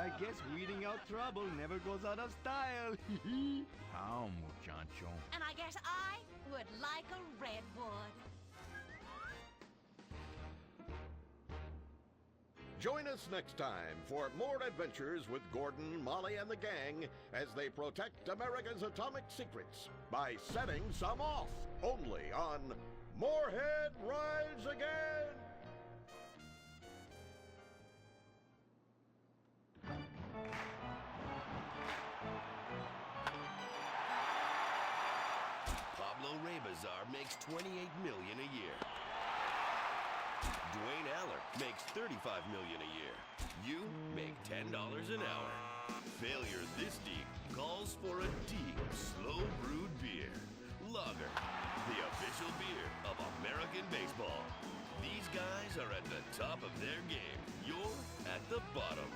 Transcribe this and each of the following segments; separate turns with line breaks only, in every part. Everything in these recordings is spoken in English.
I guess weeding out trouble never goes out of style.
How, muchacho?
And I guess I would like a redwood.
Join us next time for more adventures with Gordon, Molly, and the gang as they protect America's atomic secrets by setting some off, only on Morehead Rides Again!
Pablo Rebazar makes $28 million a year. Dwayne Aller makes $35 million a year. You make $10 an hour. Failure this deep calls for a deep, slow-brewed beer. Lager, the official beer of American baseball. These guys are at the top of their game. You're at the bottom.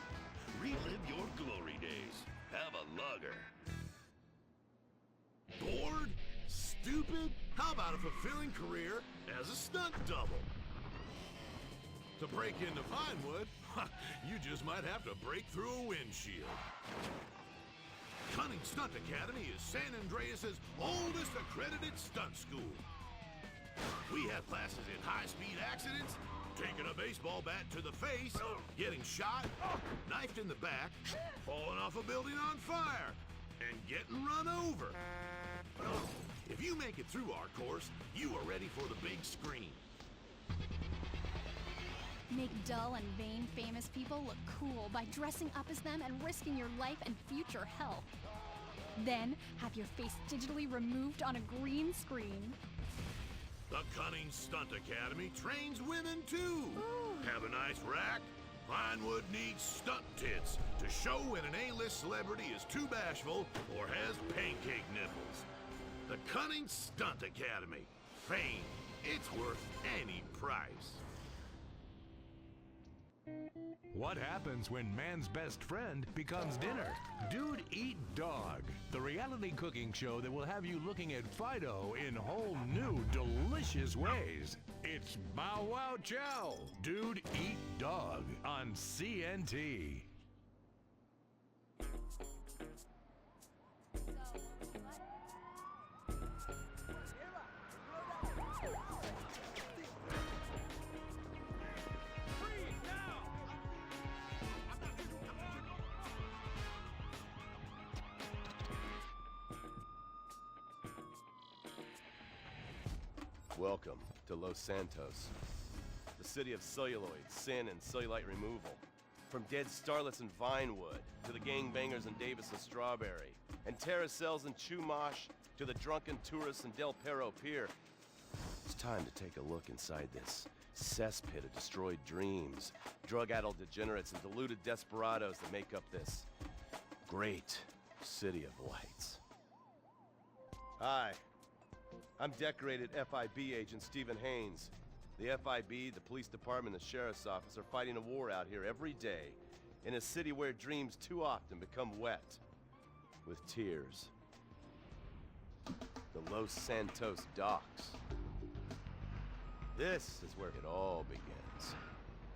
Relive your glory days. Have a lager.
Bored? Stupid? How about a fulfilling career as a stunt double? To break into Vinewood, you just might have to break through a windshield. Cunning Stunt Academy is San Andreas' oldest accredited stunt school. We have classes in high-speed accidents, taking a baseball bat to the face, getting shot, knifed in the back, falling off a building on fire, and getting run over. If you make it through our course, you are ready for the big screen.
Make dull and vain famous people look cool by dressing up as them and risking your life and future health. Then have your face digitally removed on a green screen.
The Cunning Stunt Academy trains women too.
Ooh.
Have a nice rack? Vinewood needs stunt tits to show when an A-list celebrity is too bashful or has pancake nipples. The Cunning Stunt Academy. Fame. It's worth any price.
What happens when man's best friend becomes dinner? Dude Eat Dog, the reality cooking show that will have you looking at Fido in whole new, delicious ways. It's Bow Wow Chow, Dude Eat Dog on CNT.
Welcome to Los Santos, the city of celluloid, sin, and cellulite removal. From dead starlets in Vinewood, to the gangbangers in Davis and Strawberry, and terracels in Chumash, to the drunken tourists in Del Perro Pier. It's time to take a look inside this cesspit of destroyed dreams, drug-addled degenerates, and deluded desperados that make up this great city of lights. Hi. I'm decorated FIB agent Stephen Haynes. The FIB, the police department, and the sheriff's office are fighting a war out here every day in a city where dreams too often become wet with tears. The Los Santos docks. This is where it all begins.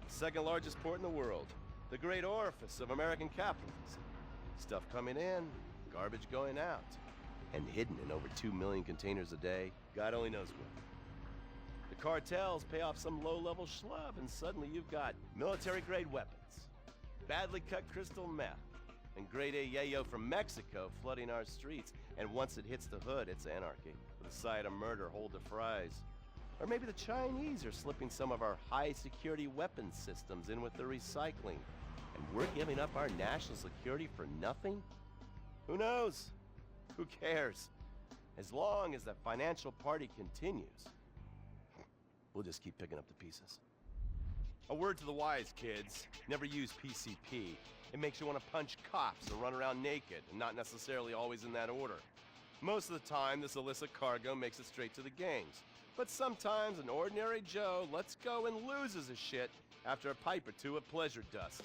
The second largest port in the world, the great orifice of American capitalism. Stuff coming in, garbage going out. And hidden in over 2 million containers a day, God only knows where. The cartels pay off some low-level schlub, and suddenly you've got military-grade weapons, badly cut crystal meth, and grade A yayo from Mexico flooding our streets. And once it hits the hood, it's anarchy, with a side of murder hold to fries. Or maybe the Chinese are slipping some of our high-security weapons systems in with their recycling, and we're giving up our national security for nothing? Who knows? Who cares? As long as the financial party continues, we'll just keep picking up the pieces. A word to the wise, kids. Never use PCP. It makes you want to punch cops and run around naked, and not necessarily always in that order. Most of the time, this illicit cargo makes it straight to the gangs. But sometimes an ordinary Joe lets go and loses his shit after a pipe or two of pleasure dust.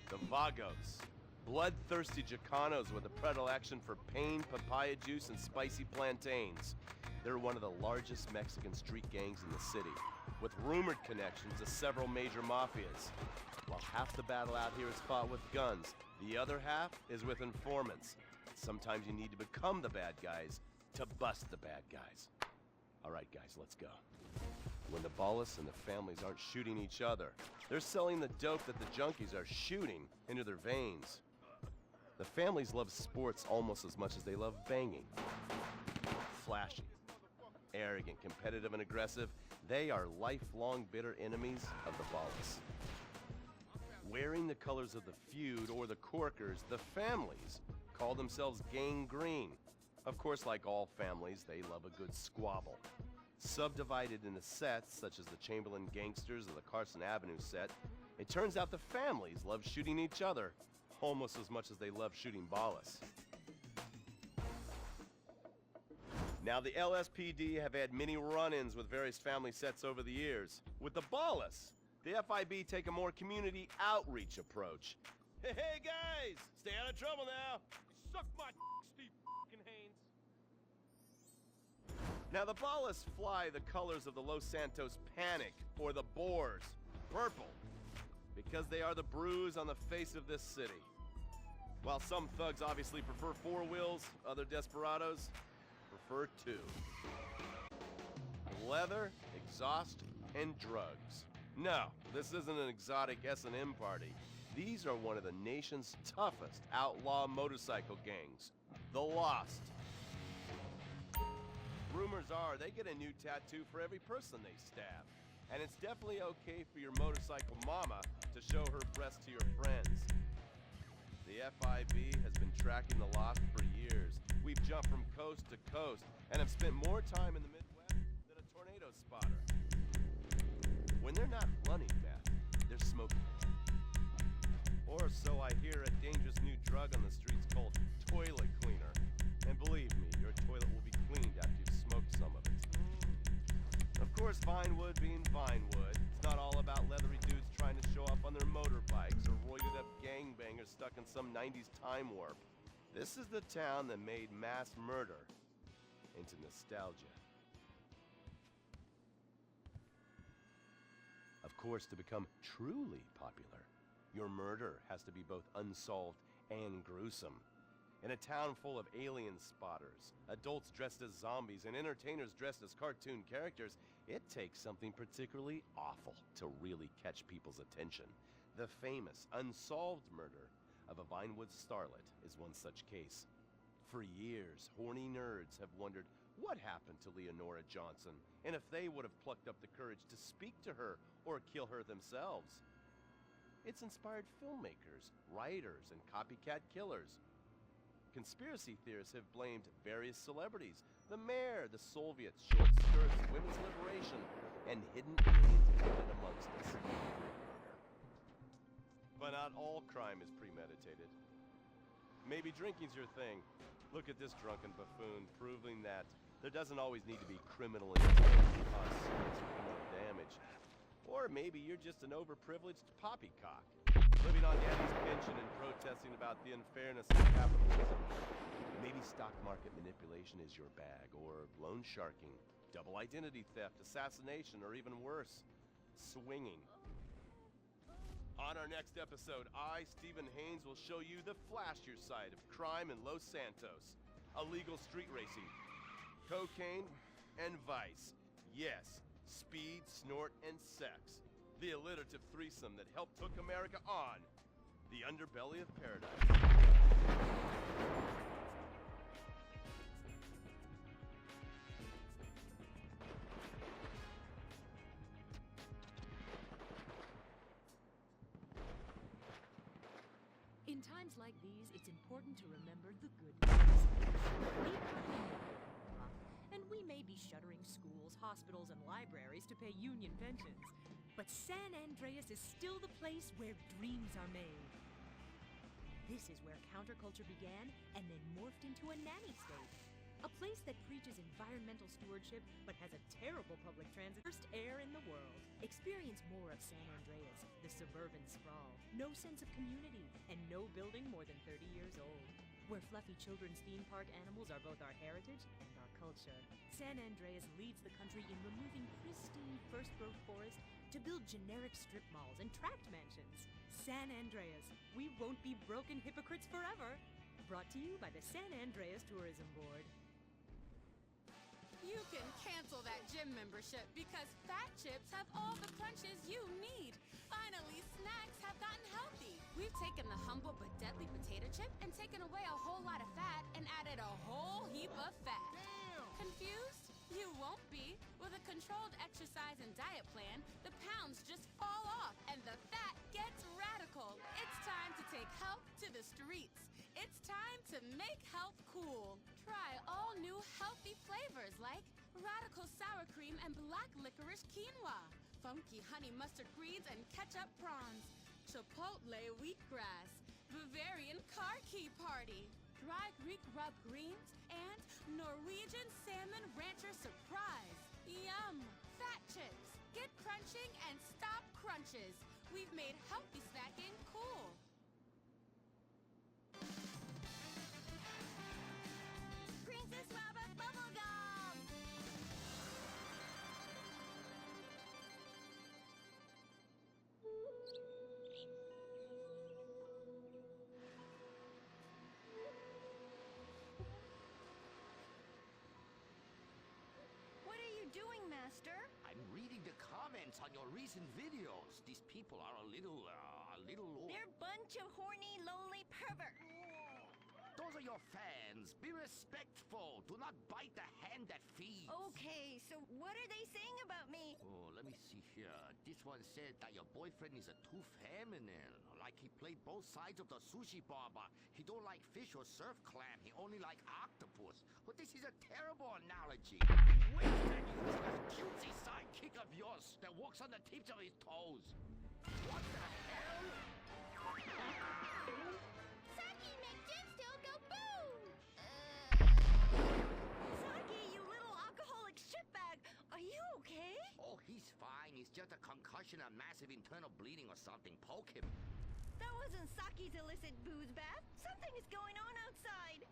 The Vagos, bloodthirsty Chicanos with a predilection for pain, papaya juice, and spicy plantains. They're one of the largest Mexican street gangs in the city, with rumored connections to several major mafias. While half the battle out here is fought with guns, the other half is with informants. Sometimes you need to become the bad guys to bust the bad guys. All right, guys, let's go. When the Ballas and the families aren't shooting each other, they're selling the dope that the junkies are shooting into their veins. The families love sports almost as much as they love banging. Flashy, arrogant, competitive, and aggressive, they are lifelong bitter enemies of the Ballas. Wearing the colors of the feud or the Corkers, the families call themselves Gang Green. Of course, like all families, they love a good squabble. Subdivided into sets, such as the Chamberlain Gangsters or the Carson Avenue set, it turns out the families love shooting each other almost as much as they love shooting Ballas. Now, the LSPD have had many run-ins with various family sets over the years. With the Ballas, the FIB take a more community outreach approach. Hey guys, stay out of trouble now. Suck my Steve fucking Haynes. Now the Ballas fly the colors of the Los Santos Panic, or the Boers, purple, because they are the bruise on the face of this city. While some thugs obviously prefer four wheels, other desperados prefer two. Leather, exhaust, and drugs. No, this isn't an exotic S&M party. These are one of the nation's toughest outlaw motorcycle gangs, the Lost. Rumors are they get a new tattoo for every person they stab. And it's definitely okay for your motorcycle mama to show her breasts to your friends. The FIB has been tracking the Lost for years. We've jumped from coast to coast and have spent more time in the Midwest than a tornado spotter. When they're not running meth, they're smoking it. Or so I hear, a dangerous new drug on the streets called toilet cleaner. And believe me, your toilet will be cleaned after you've smoked some of it. Of course, Vinewood being Vinewood, it's not all about leathery dudes trying to show off on their motorbikes or roided up gangbangers stuck in some 90s time warp. This is the town that made mass murder into nostalgia. Of course, to become truly popular, your murder has to be both unsolved and gruesome. In a town full of alien spotters, adults dressed as zombies, and entertainers dressed as cartoon characters, it takes something particularly awful to really catch people's attention. The famous, unsolved murder of a Vinewood starlet is one such case. For years, horny nerds have wondered what happened to Leonora Johnson, and if they would have plucked up the courage to speak to her or kill her themselves. It's inspired filmmakers, writers, and copycat killers. Conspiracy theorists have blamed various celebrities, the mayor, the Soviets, short skirts, women's liberation, and hidden aliens living amongst us. But not all crime is premeditated. Maybe drinking's your thing. Look at this drunken buffoon, proving that there doesn't always need to be criminal intent to cause serious criminal damage. Or maybe you're just an overprivileged poppycock, living on daddy's pension and protesting about the unfairness of capitalism. Maybe stock market manipulation is your bag, or loan sharking, double identity theft, assassination, or even worse, swinging. On our next episode, I, Stephen Haynes, will show you the flashier side of crime in Los Santos. Illegal street racing, cocaine, and vice. Yes, speed, snort, and sex. The alliterative threesome that helped hook America on the underbelly of paradise.
In times like these, it's important to remember the good news. We are in America, and we may be shuttering schools, hospitals, and libraries to pay union pensions, but San Andreas is still the place where dreams are made. This is where counterculture began and then morphed into a nanny state. A place that preaches environmental stewardship but has a terrible public transit. First air in the world. Experience more of San Andreas, the suburban sprawl. No sense of community, and no building more than 30 years old. where fluffy children's theme park animals are both our heritage and our culture. San Andreas leads the country in removing pristine first-growth forest to build generic strip malls and tract mansions. San Andreas, we won't be broken hypocrites forever. Brought to you by the San Andreas Tourism Board.
You can cancel that gym membership because Fat Chips have all the crunches you need. Finally, snacks have gotten healthy. We've taken the humble but deadly potato chip and taken away a whole lot of fat and added a whole heap of fat.
Damn!
Confused? You won't be. With a controlled exercise and diet plan, the pounds just fall off and the fat gets radical. It's time to take health to the streets. It's time to make health cool. Try all new healthy flavors like radical sour cream and black licorice quinoa, funky honey mustard greens and ketchup prawns, chipotle wheatgrass, Bavarian car key party, dry Greek rub greens, and Norwegian salmon rancher surprise. Yum! Fat Chips. Get crunching and stop crunches. We've made healthy snacking cool.
Princess Robot Bubblegum! What are you doing, Master?
I'm reading the comments on your recent videos. These people are a little...
They're a bunch of horny, lonely perverts.
Those are your fans. Be respectful. Do not bite the hand that feeds.
Okay, so what are they saying about me?
Oh, let me see here. This one said that your boyfriend is too feminine. Like he played both sides of the sushi bar, but he don't like fish or surf clam. He only like octopus. Well, this is a terrible analogy. Wait a second. That cutesy sidekick of yours that walks on the tips of his toes. What the hell?
Saki, make Jin still go boom! Saki, you little alcoholic shitbag! Are you okay?
Oh, he's fine. It's just a concussion and massive internal bleeding or something. Poke him.
That wasn't Saki's illicit booze bath. Something is going on outside.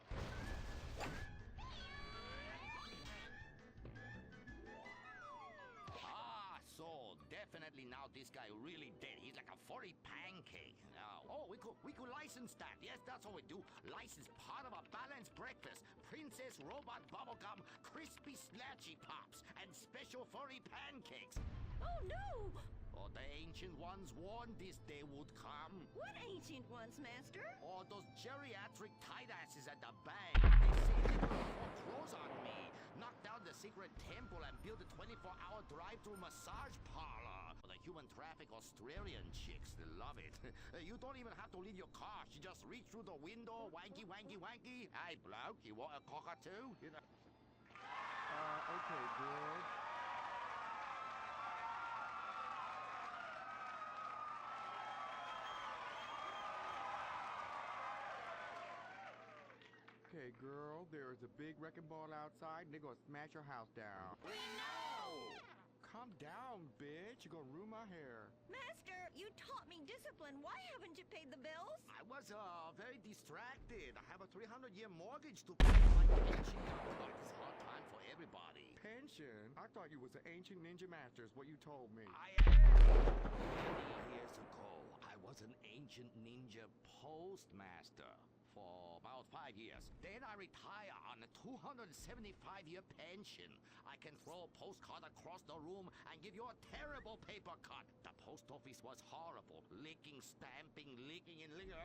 So definitely now this guy really dead. He's like a furry pancake. Now, oh, we could license that. Yes, that's what we do. License part of a balanced breakfast. Princess Robot Bubblegum, crispy slashy pops, and special furry pancakes.
Oh no!
Oh, the ancient ones warned this day would come.
What ancient ones, Master?
Oh, those geriatric tight asses at the bank. They say they will foreclose on me, knock down the secret temple, and build a 24-hour drive-through massage parlor. For the human traffic Australian chicks, they love it. You don't even have to leave your car. You just reach through the window, wanky, wanky, wanky. Hey, bloke, you want a cockatoo? You know.
Okay, girl. Okay, girl, there's a big wrecking ball outside and they're gonna smash your house down.
We know!
Calm down, bitch. You're gonna ruin my hair.
Master, you taught me discipline. Why haven't you paid the bills?
I was very distracted. I have a 300-year mortgage to pay. Like pension contract. It's a hard time for everybody.
Pension? I thought you was an ancient ninja master is what you told me.
I am. Many years ago, I was an ancient ninja postmaster for about 5 years. Then I retire on a 275-year pension. I can throw a postcard across the room and give you a terrible paper cut. The post office was horrible. Licking, stamping, licking, and licking.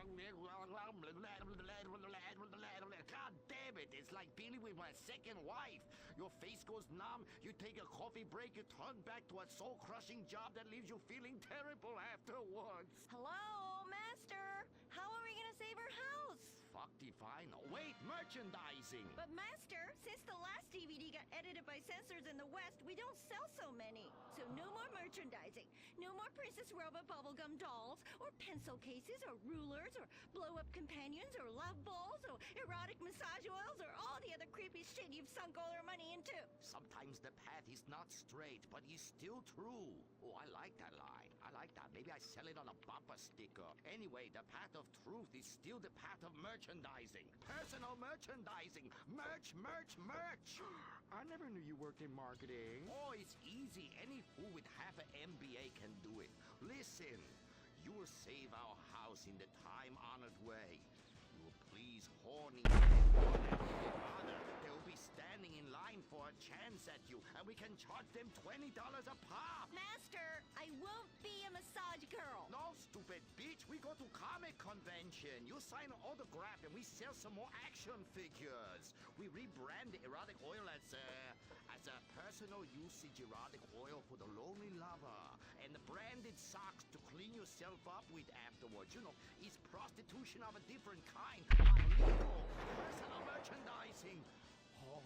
God damn it, it's like dealing with my second wife. Your face goes numb, you take a coffee break, you turn back to a soul-crushing job that leaves you feeling terrible afterwards.
Hello, Master. How are we gonna save our house?
Fuck define. Wait, merchandising.
But Master, since the last DVD got edited by censors in the West, we don't sell so many. So no more merchandising. No more Princess Robot bubblegum dolls, or pencil cases, or rulers, or blow-up companions, or love balls, or erotic massage oils, or all the other creepy this shit you've sunk all our money into?
Sometimes the path is not straight, but is still true. Oh, I like that line. I like that. Maybe I sell it on a bumper sticker. Anyway, the path of truth is still the path of merchandising. Personal merchandising. Merch, merch, merch.
I never knew you worked in marketing.
Oh, it's easy. Any fool with half an MBA can do it. Listen, you will save our house in the time-honored way. You will please horny men more than any other. They will be standing in line for a chance at you, and we can charge them $20 a pop.
Master, I won't be a massage girl.
No, stupid bitch. We go to comic convention. You sign an autograph, and we sell some more action figures. We rebrand the erotic oil as a personal usage erotic oil for the lonely lover, and the branded socks to clean yourself up with afterwards. You know, it's prostitution of a different kind. Illegal personal merchandising. Oh,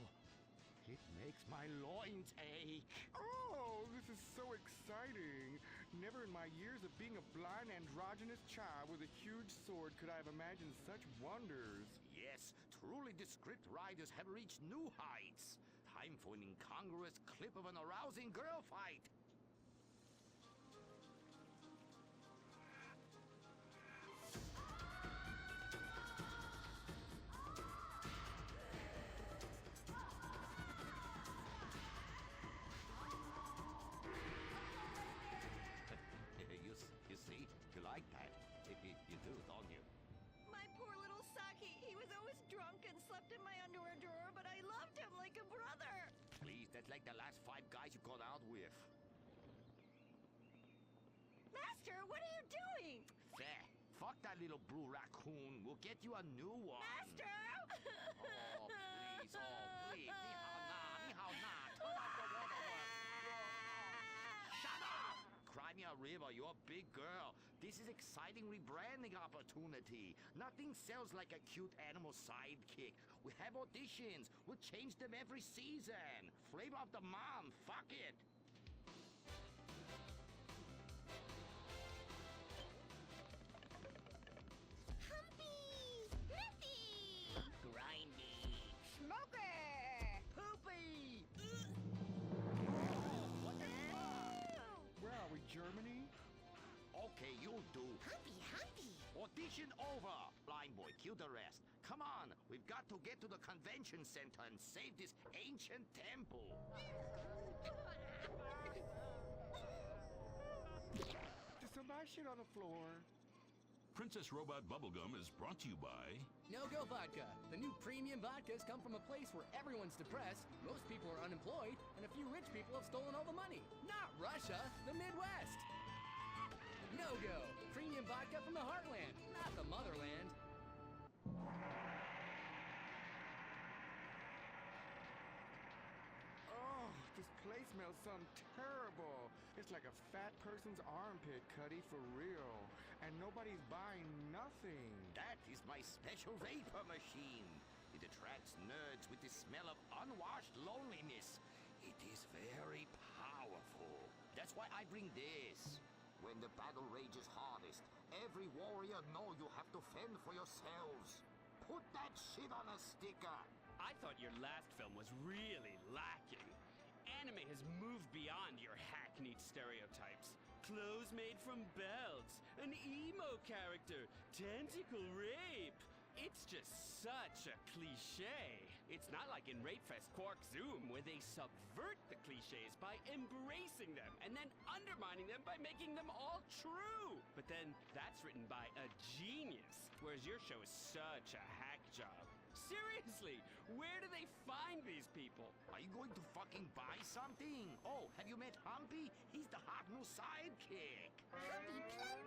it makes my loins ache.
Oh, this is so exciting. Never in my years of being a blind androgynous child with a huge sword could I have imagined such wonders.
Yes, truly the script writers have reached new heights. Time for an incongruous clip of an arousing girl fight. You see? You like that? You do, don't you?
My poor little Saki. He was always drunk and slept in my underwear drawer, but I loved him like a brother.
Please, that's like the last 5 guys you got out with.
Master, what are you doing?
Fair. Fuck that little blue raccoon. We'll get you a new one.
Master!
Oh, please. Oh, please. Ni hao na. Ni hao na. Turn off the waterworks. Shut up! Cry me a river. You're a big girl. This is exciting rebranding opportunity. Nothing sells like a cute animal sidekick. We have auditions. We'll change them every season. Flavor of the month. Fuck it.
Humpy! Nifty!
Grindy.
Smoky!
Poopy.
Where are we, Germany?
Okay, you'll do.
Humpy, humpy!
Audition over. Blind boy, kill the rest. Come on, we've got to get to the convention center and save this ancient temple.
There's some nice shit on the floor.
Princess Robot Bubblegum is brought to you by
No-Go Vodka. The new premium vodkas come from a place where everyone's depressed, most people are unemployed, and a few rich people have stolen all the money. Not Russia, the Midwest. No-Go. Premium vodka from the heartland, not the motherland.
Oh, this place smells something terrible. It's like a fat person's armpit, Cuddy, for real. And nobody's buying nothing.
That is my special vapor machine. It attracts nerds with the smell of unwashed loneliness. It is very powerful. That's why I bring this. When the battle rages hardest, every warrior know you have to fend for yourselves. Put that shit on a sticker.
I thought your last film was really lacking. Anime has moved beyond your hackneyed stereotypes. Clothes made from belts, an emo character, tentacle rape. It's just such a cliche. It's not like in Rape Fest Quark Zoom, where they subvert the cliches by embracing them and then undermining them by making them all true. But then that's written by a genius, whereas your show is such a hack job. Seriously, where do they find these people?
Are you going to fucking buy something? Oh, have you met Humpy? He's the hot new sidekick.
Humpy Plum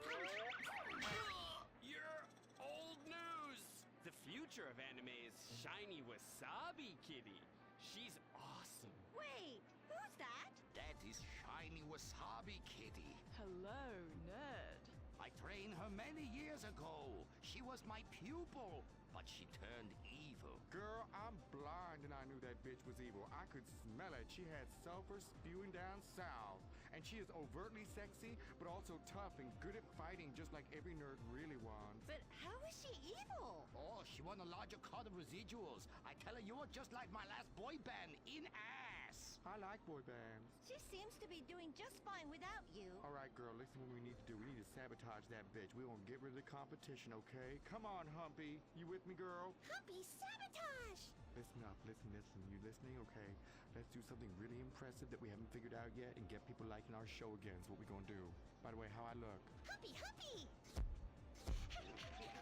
You're old news! The future of anime is Shiny Wasabi Kitty. She's awesome.
Wait, who's that?
That is Shiny Wasabi Kitty.
Hello, nerd.
I trained her many years ago. She was my pupil, but she turned evil.
Girl, I'm blind and I knew that bitch was evil. I could smell it. She had sulfur spewing down south. And she is overtly sexy, but also tough and good at fighting, just like every nerd really wants.
But how is she evil?
Oh, she won a larger cut of residuals. I tell her, you're just like my last boy band, in ass.
I like boy bands.
She seems to be doing just fine without you.
All right, girl, listen what we need to do. We need to sabotage that bitch. We won't get rid of the competition, okay? Come on, Humpy. You with me, girl?
Humpy, sabotage!
Listen up, listen. You listening? Okay. Let's do something really impressive that we haven't figured out yet and get people liking our show again is what we're gonna do. By the way, how I look?
Humpy, Humpy!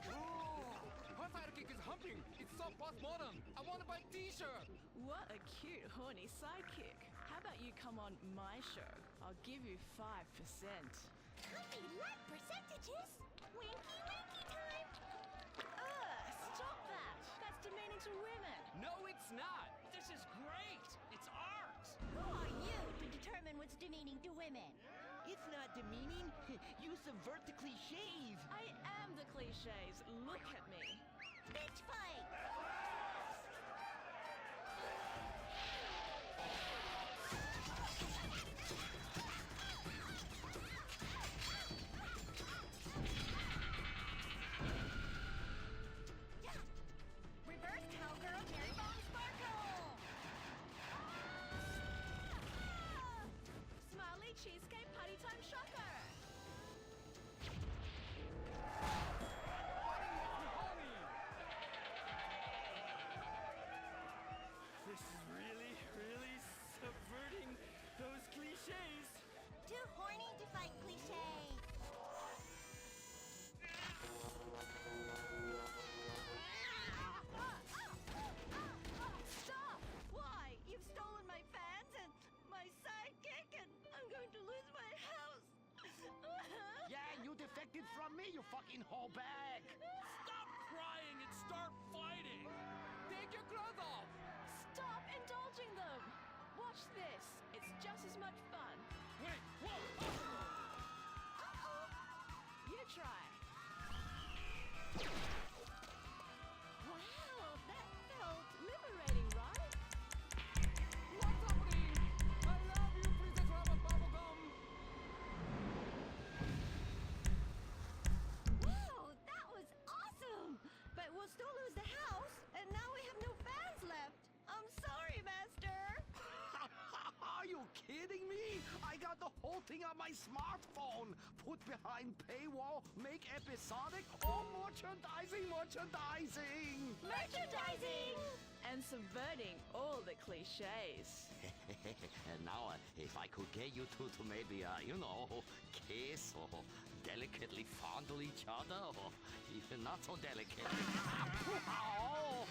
Her sidekick is humping. It's so postmodern. I want to buy a t-shirt.
What a cute, horny sidekick. How about you come on my show? I'll give you 5%.
Humpy, like percentages? Winky, winky time!
Stop that! That's demeaning to women.
No, it's not. This is great. It's art.
Who are you to determine what's demeaning to women?
It's not demeaning. You subvert the cliches.
I am the cliches. Look at me.
Bitch fight! Reverse cowgirl, Jerry Bone Sparkle!
Smiley cheesecake party time shocker.
This is really, really subverting those cliches.
Too horny to fight cliches.
Stop!
Why? You've stolen my fans and my sidekick, and I'm going to lose my house.
Yeah, you defected from me, you fucking hoe bag.
Stop crying and start fighting.
Take your clothes off.
Stop indulging them. Watch this. It's just as much fun.
Wait, whoa!
You try.
Wow, that felt
Liberating, right?
What's happening? I love you, Princess Robert Bubblegum.
Wow, that was awesome! But we'll still lose the house, and now we have no fans left. I'm sorry, Master.
Are you kidding me? I got the whole thing on my smartphone. Put behind paywall, make episodic, or merchandising.
Merchandising!
And subverting all the cliches.
And now, if I could get you two to maybe, kiss or delicately fondle each other, or even not so delicate. Oh!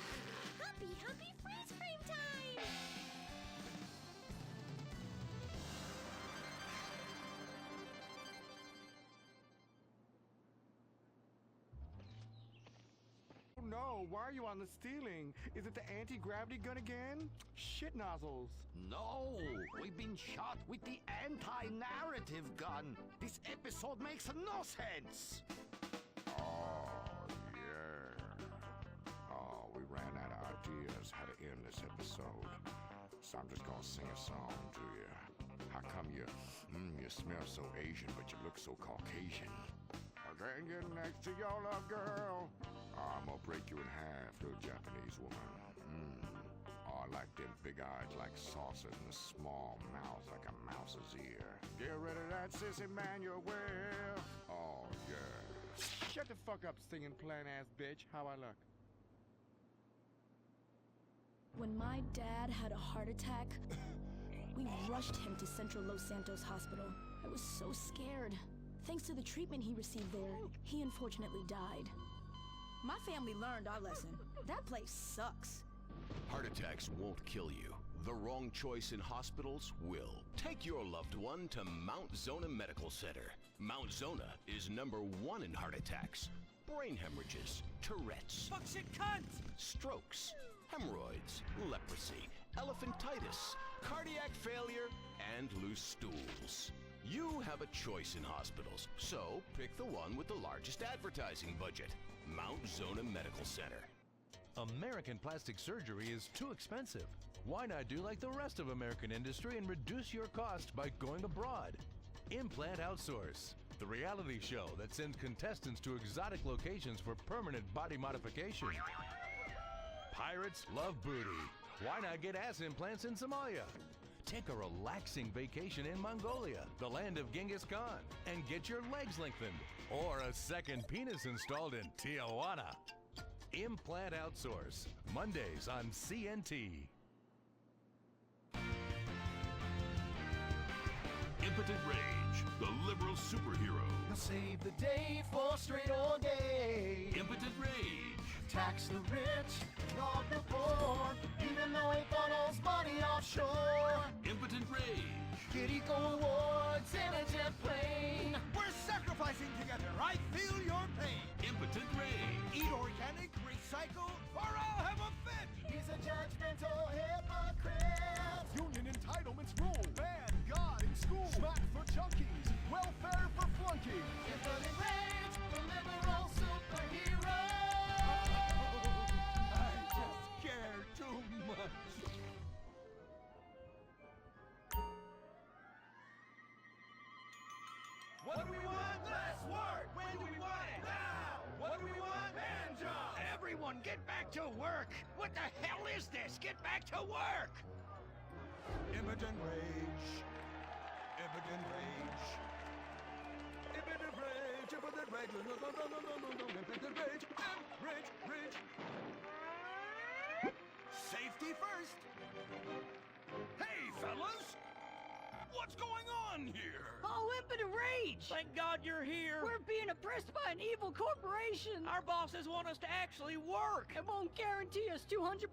Humpy, Humpy freeze frame time!
Oh no, why are you on the ceiling? Is it the anti-gravity gun again? Shit nozzles.
No, we've been shot with the anti-narrative gun. This episode makes no sense.
Oh, yeah. Oh, we ran out of ideas how to end this episode. So I'm just gonna sing a song to you. How come you smell so Asian, but you look so Caucasian? I can't get next to your love, girl. I'm gonna break you in half to a Japanese woman. Oh, I like them big eyes like saucers and a small mouth like a mouse's ear. Get rid of that sissy man, you will. Oh, yeah.
Shut the fuck up, singing plan-ass bitch. How I look?
When my dad had a heart attack, we rushed him to Central Los Santos Hospital. I was so scared. Thanks to the treatment he received there, he unfortunately died. My family learned our lesson. That place sucks.
Heart attacks won't kill you. The wrong choice in hospitals will. Take your loved one to Mount Zona Medical Center. Mount Zona is #1 in heart attacks, brain hemorrhages, Tourette's,
Fuck shit cunt!
strokes, hemorrhoids, leprosy, elephantitis, cardiac failure, and loose stools. You have a choice in hospitals, so pick the one with the largest advertising budget. Mount Zona Medical Center.
American plastic surgery is too expensive. Why not do like the rest of American industry and reduce your cost by going abroad? Implant Outsource, the reality show that sends contestants to exotic locations for permanent body modification. Pirates love booty. Why not get ass implants in Somalia? Take a relaxing vacation in Mongolia, the land of Genghis Khan, and get your legs lengthened. Or a second penis installed in Tijuana. Implant Outsource, Mondays on CNT.
Impotent Rage, the liberal superhero.
He'll save the day for straight or gay.
Impotent Rage.
Tax the rich, rob the poor, even though he funnels money offshore.
Impotent Rage.
Get eco awards in a jet plane.
We're sacrificing together. I feel your pain.
Impotent Rage.
Eat organic, recycle, or I'll have a fit.
He's a judgmental hypocrite.
Union entitlements rule. Ban God in school. Smack for junkies. Welfare for flunkies.
Impotent Rage, the liberal superhero.
I just care too much.
What do we want? Less work. When do we want it? Now. What do we want? Hand jobs.
Everyone, get back to work! What the hell is this? Get back to work!
Impotent Rage. Impotent Rage. Impotent Rage. Impotent Rage. No, Impotent Rage. Rage. Rage. Safety first.
Hey, fellas! What's going on here?
Oh, Impotent Rage!
Thank God you're here.
We're being oppressed by an evil corporation.
Our bosses want us to actually work.
It won't guarantee us 200%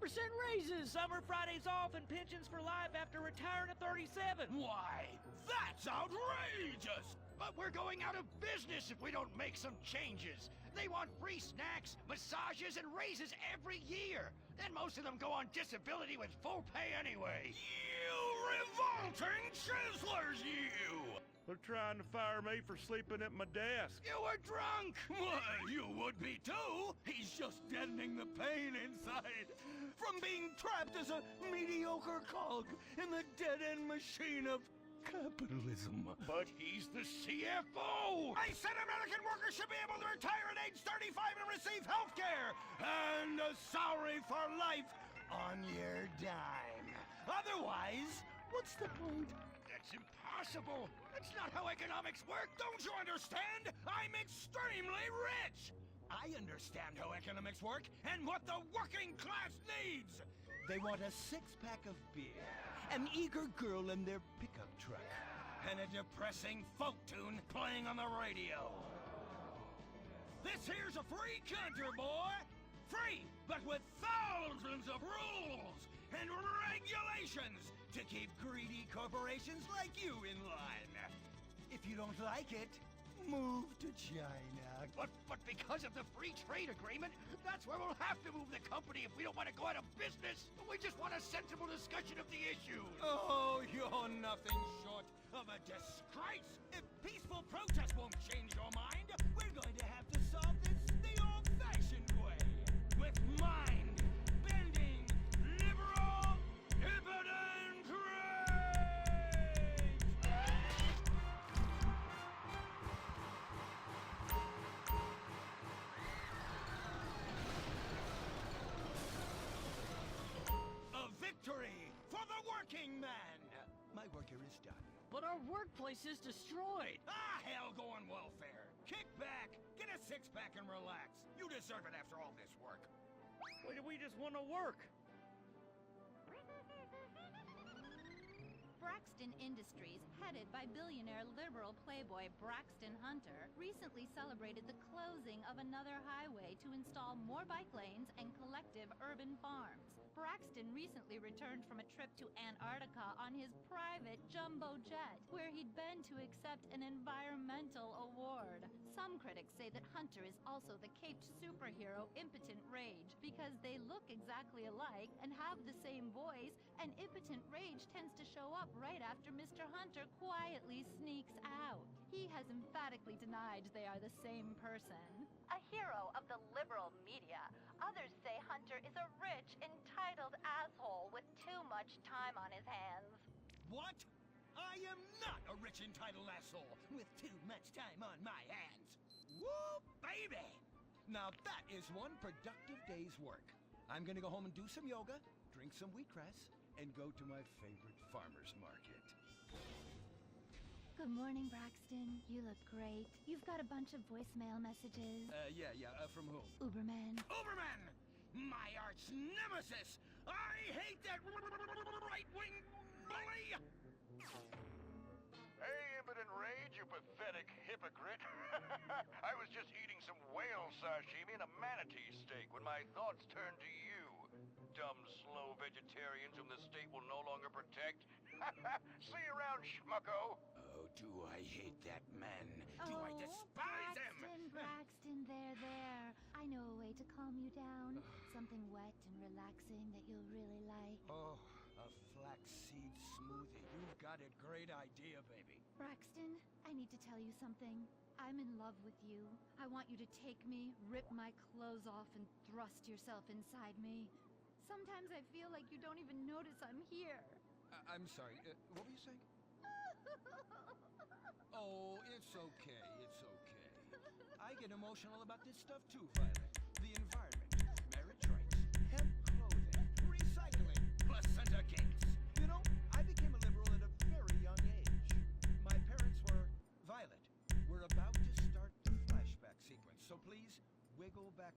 raises.
Summer Fridays off and pensions for life after retiring at 37.
Why, that's outrageous! But we're going out of business if we don't make some changes. They want free snacks, massages, and raises every year. Then most of them go on disability with full pay anyway. You revolting chiselers, you!
They're trying to fire me for sleeping at my desk.
You were drunk! Well, you would be too! He's just deadening the pain inside from being trapped as a mediocre cog in the dead-end machine of capitalism. But he's the CFO! I said American workers should be able to retire at age 35 and receive health care! And a salary for life on your dime. Otherwise, what's the point? That's impossible! That's not how economics work, don't you understand? I'm extremely rich! I understand how economics work and what the working class needs! They want a six-pack of beer, an eager girl in their pickup truck, and a depressing folk tune playing on the radio. This here's a free country, boy! Free, but with thousands of rules and regulations to keep greedy corporations like you in line. If you don't like it, move to China. But because of the free trade agreement, that's where we'll have to move the company if we don't want to go out of business. We just want a sensible discussion of the issue. Oh, you're nothing short of a disgrace. If peaceful protest won't change your mind, we're going to have to solve this the old-fashioned way. With mind-bending, liberal, impotent rage! A victory for the working man! My work here is done.
But our workplace is destroyed.
Ah, hell go on welfare. Kick back, get a six-pack and relax. You deserve it after all this work.
Why do we just want to work?
Braxton Industries, headed by billionaire liberal playboy Braxton Hunter, recently celebrated the closing of another highway to install more bike lanes and collective urban farms. Braxton recently returned from a trip to Antarctica on his private jumbo jet, where he'd been to accept an environmental award. Some critics say that Hunter is also the caped superhero Impotent Rage because they look exactly alike and have the same voice, and Impotent Rage tends to show up right after Mr. Hunter quietly sneaks out. He has emphatically denied they are the same person. A hero of the liberal media, others say Hunter is a rich, entitled asshole with too much time on his hands.
What? I am not a rich entitled asshole with too much time on my hands. Woo, baby! Now that is one productive day's work. I'm gonna go home and do some yoga, drink some wheatgrass, and go to my favorite farmer's market.
Good morning, Braxton. You look great. You've got a bunch of voicemail messages.
From whom?
Uberman.
Uberman! My arch nemesis! I hate that right-wing bully!
Hey, impotent rage, you pathetic hypocrite. I was just eating some whale sashimi and a manatee steak when my thoughts turned to you. Dumb, slow vegetarians whom the state will no longer protect. See you around, schmucko.
Oh, do I hate that man. Do I despise him.
Braxton, there. I know a way to calm you down. Something wet and relaxing that you'll really like.
Oh, a flaxseed smoothie. You've got a great idea, baby.
Braxton, I need to tell you something. I'm in love with you. I want you to take me, rip my clothes off, and thrust yourself inside me. Sometimes I feel like you don't even notice I'm here.
I'm sorry, what were you saying? Oh, it's okay, it's okay. I get emotional about this stuff too, Violet. The environment, marriage rights, hemp clothing, recycling, placenta cakes. You know, I became a liberal at a very young age. My parents were... Violet, we're about to start the flashback sequence, so please, wiggle back